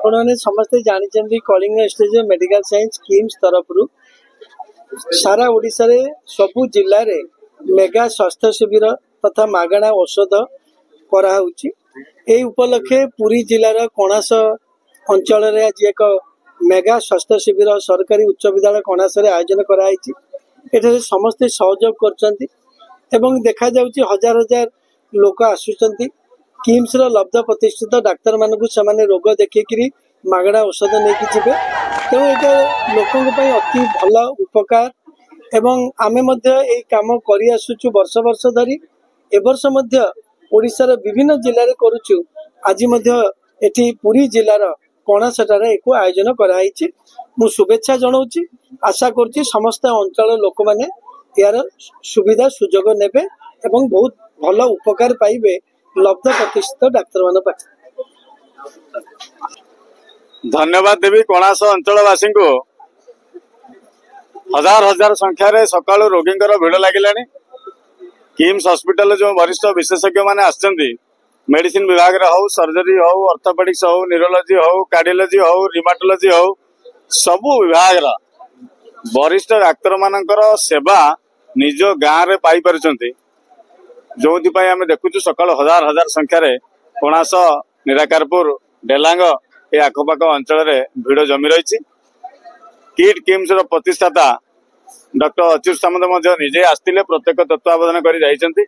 आपण मैंने समस्ते जानी कलिंग स्टेज मेडिकल साइंस किम्स तरफ सारा ओडिशा रे सबु जिल्ला रे मेगा स्वास्थ्य शिविर तथा मागणा औषध कराउछि। ए उपलक्षे पुरी जिलार कणास अंचल रे आज एक मेगा स्वास्थ्य शिविर सरकारी उच्च विद्यालय कणास रे आयोजन कराइछि। एठारे समस्ते सहयोग करछन्ति एवं देखा जाउछि हजार हजार लोक आसुछन्ति। किम्स रो लब्ध प्रतिष्ठित डाक्तर मानकु समाने रोग देखिकिरी मागणा औषध नेकी जिबे। तेणु एटा लोकंक पई अति भल उपकार एवं आमे मध्य एई काम करि आसुछु वर्ष वर्ष धरी। ए वर्ष मध्य ओडिसा रो विभिन्न जिल्ला रे करूछु। आज मध्य एठी पुरी जिल्लार कणासटारे एको आयोजन कराइछि। मु शुभेच्छा जणाउछि। आशा करछि समस्त अंचल लोक माने यार सुविधा सुजोग नेबे एवं बहुत भल उपकार पाइबे लब्ध प्रतिष्ठित डाक्तर मान पाखे। धन्यवाद देवी कणास अंचलवासी को हजार हजार संख्यार सकाळु रोगींकर भिड़ लगिलानी। किम्स हॉस्पिटल जो वरिष्ठ विशेषज्ञ माने आछन्ती मेडिसिन विभाग रे हो सर्जरी हो ऑर्थोपेडिक्स हो न्यूरोलॉजी हो कार्डियोलॉजी हो रिमाटोलॉजी हो सबु विभाग रा वरिष्ठ डाक्तर मानकर सेवा निज गाँव रे पाई परछन्ती। जोथि पई आमे देखुछु सकाळ हजार हजार संख्यार कणास निराकारपुर डेलांग ए आखपाख अंचल रे भिड़ जमी रही। किट किम्स रो प्रतिष्ठाता डॉक्टर अच्युत सामंत निजे आसते प्रत्येक तत्वावधान कर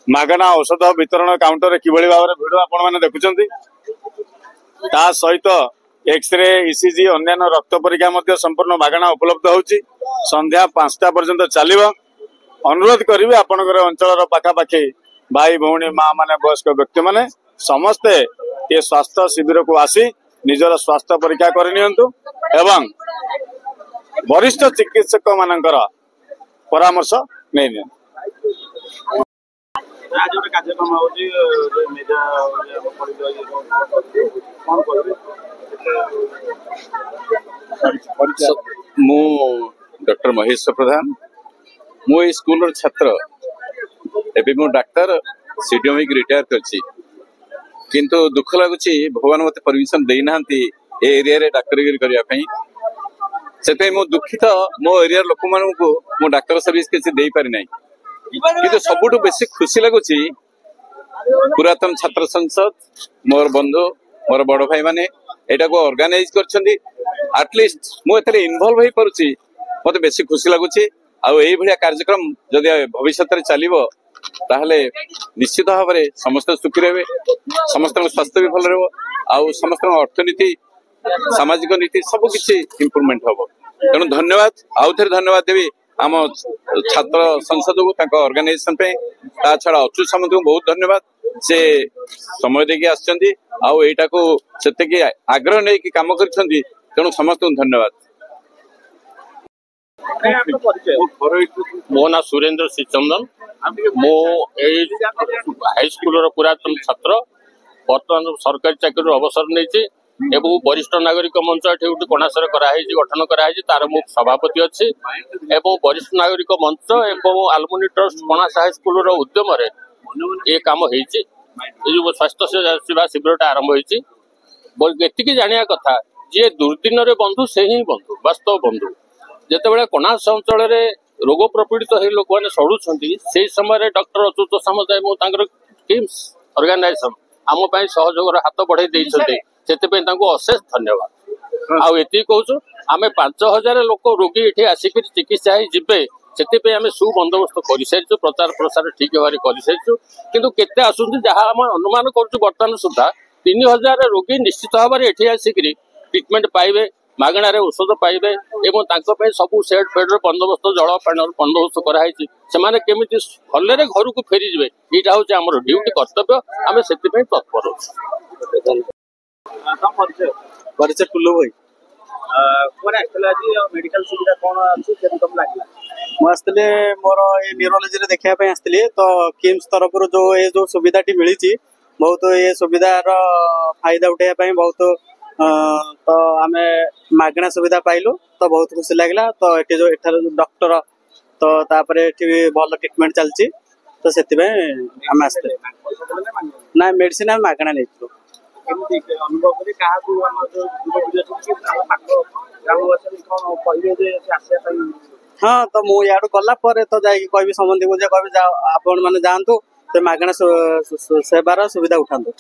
मागणा औषध वितरण काउंटर किभली भाव में भिड़ आपण मैंने देखुंत। ता सहित एक्सरे ईसीजी अन्य रक्त परीक्षा संपूर्ण मागणा उपलब्ध होची। संध्या 5टा पर्यंत चलिबो। अनुरोध करिवे आपनकर अंचल पाखापाखि भाई भौणी माँ माने वयस्क व्यक्ति माने समस्ते ये स्वास्थ्य शिविर को आसी निजर स्वास्थ्य परीक्षा करनियंतु एवं वरिष्ठ चिकित्सक मानकर परामर्श नै नियंतु। आज जो कार्यक्रम होची मेजा मु डॉक्टर महेश प्रधान मु ए स्कूल छात्र एबे मु डॉक्टर सीडीएम रिटायर करछि। किंतु दुख लगुच भगवान मत परमिशन दे ना एरिया रे डाक्तरगिरी करने से मु दुखित मो एरिया लोक मान को मो डाक्तर सर्विस किसी दे पारि ना। किंतु सबुठु बेसी खुशी लगुच पुरातन छात्र संसद मोर बंधु मोर बड़ भाई माने एटा को ऑर्गेनाइज करछन्ती। एटलिस्ट मु एतरे इन्वॉल्व होई परुची मते बेसी खुशी लगुच। आ एई भलिया कार्यक्रम जदि भविष्य रे चलिबो ताहले निश्चित भाव में समस्त सुखी रहे समस्त स्वास्थ्य भी भल रहो आउ समस्त अर्थनीति सामाजिक नीति सबकि इम्प्रूवमेंट हम। तेणु धन्यवाद आउ थे धन्यवाद देवी आम छात्र संसद को ऑर्गेनाइजेशन पे। ता छड़ा अच्युत सामंत को बहुत धन्यवाद से समय देकी आछंती आउ एटा को सेते आग्रह नै कि काम करछंती। तेणु समस्त धन्यवाद। मो ना सुरेंद्र श्री चंदन मो हाई स्कूल पुरातन छात्र बर्तमान सरकारी चाकरी अवसर नहीं एवं वरिष्ठ नागरिक मंच ये कणासर गठन कराई तार मु सभापति अच्छी एवं वरिष्ठ नागरिक मंच एवं आलुमिनी ट्रस्ट कणास हाई स्कूल उद्यम ये कम हो स्वास्थ्य सेवा शिविर आरंभ होती जाना कथा जी दुर्दिन बंधु से ही बंधु वास्तव बंधु जिते कणास अंचल रोग प्रपीड़ित हो लोक मैंने सड़ुंट से समय डॉक्टर अच्युत सामंत किम्स ऑर्गेनाइजेशन आम सहयोग हाथ बढ़ाई से अशेष धन्यवाद। आती कहूँ आम 5000 लोक रोगी ये आसिक चिकित्सा जीवे से आम सुबंदोबस्त कर सारी प्रचार प्रसार ठीक भाव कर सारी कितु केते आसुँच जहाँ आम अनुमान करुँ बर्तमान सुधा 3000 रोगी निश्चित भाव में ये आसिक ट्रिटमेंट पाइबे मागण औषध पाइबे एवं सब सेट फेड बंदोबस्त जल पानी बंदोबस्त कराई से केमी भलरे घर को फेरी जाए यहाँ हूँ आम ड्यूटी कर्तव्य आम से तत्पर। परिचय टुल्लू भाई मेडिकल सुविधा कौन मुझे मोर न्यूरोलॉजी देखा आसती तो किम्स तरफ जो सुविधा मिली बहुत ये सुविधार फायदा उठाई बहुत तो आम मागणा सुविधा पाइलु तो बहुत खुशी लगे। तो ये जो एठार डॉक्टर तो ये भल ट्रिटमेंट चलती तो से आम आसते ना मेडिसिन आम मागणा नहीं କେମିତି ଅନୁଭବ କରି କାହାକୁ ଆମର ଯୋଉ ଯୁବପିଢ଼ି ଅଛନ୍ତି କି ଆମ ପାଖ ଗ୍ରାମବାସୀ କଣ କହିବେ ଯେ ସେ ଆସିବା ପାଇଁ? ହଁ, ତ ମୁଁ ଇଆଡୁ ଗଲା ପରେ ତ ଯାଇକି କହିବି ସମସ୍ତଙ୍କୁ ଯେ କହିବି ଆପଣ ମାନେ ଯାଆନ୍ତୁ, ସେ ମାଗଣା ସେବାର ସୁବିଧା ଉଠାନ୍ତୁ।